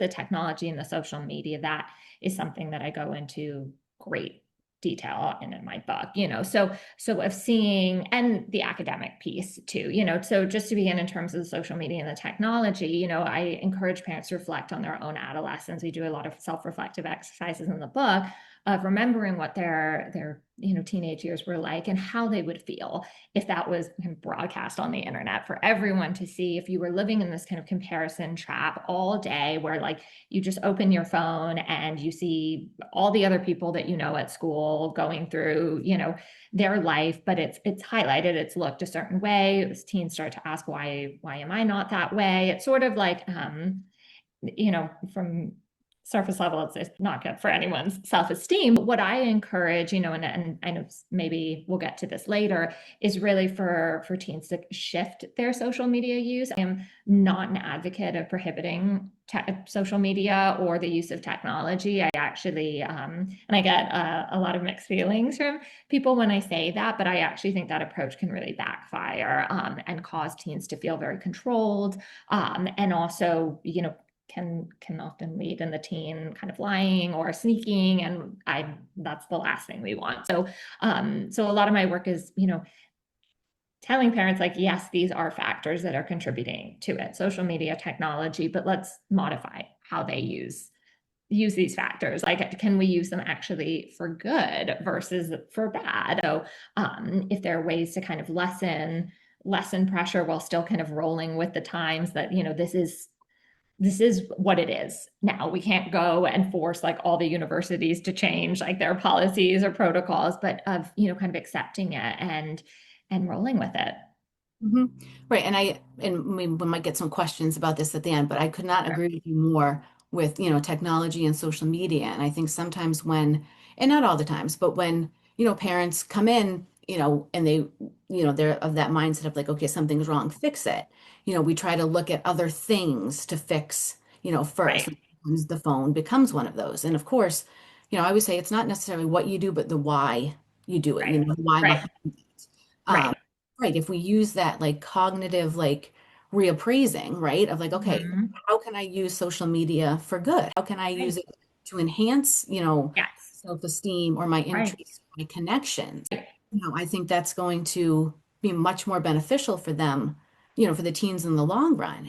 with the technology and the social media, that is something that I go into great detail in my book, so of seeing, and the academic piece too, so just to begin in terms of the social media and the technology, I encourage parents to reflect on their own adolescence. We do a lot of self-reflective exercises in the book of remembering what their teenage years were like and how they would feel if that was broadcast on the internet for everyone to see. If you were living in this kind of comparison trap all day where like you just open your phone and you see all the other people that at school going through their life, but it's highlighted, it's looked a certain way. As teens start to ask, why am I not that way? It's sort of like from surface level, it's not good for anyone's self-esteem. But what I encourage, and I know maybe we'll get to this later, is really for teens to shift their social media use. I am not an advocate of prohibiting social media or the use of technology. I actually, and I get a lot of mixed feelings from people when I say that, but I actually think that approach can really backfire and cause teens to feel very controlled, and also, can often lead in the teen kind of lying or sneaking, and that's the last thing we want. So a lot of my work is telling parents, like, yes, these are factors that are contributing to it, social media, technology, but let's modify how they use these factors. Like, can we use them actually for good versus for bad? So if there are ways to kind of lessen pressure while still kind of rolling with the times, that this is what it is now. We can't go and force like all the universities to change like their policies or protocols, but of, kind of accepting it and rolling with it. hmm Right. We might get some questions about this at the end, but I could not Sure. agree with you more with, technology and social media. And I think sometimes and not all the times, but when, parents come in, and they're of that mindset of like, okay, something's wrong, fix it. We try to look at other things to fix, first. Right. And sometimes the phone becomes one of those. And of course, I always say it's not necessarily what you do, but the why you do it, Right. the why Right. behind it. Right. Right. If we use that like cognitive, like reappraising, right? Of like, okay, Mhm. how can I use social media for good? How can I Right. use it to enhance, Yes. self-esteem or my Right. interests, my connections? I think that's going to be much more beneficial for them, for the teens in the long run.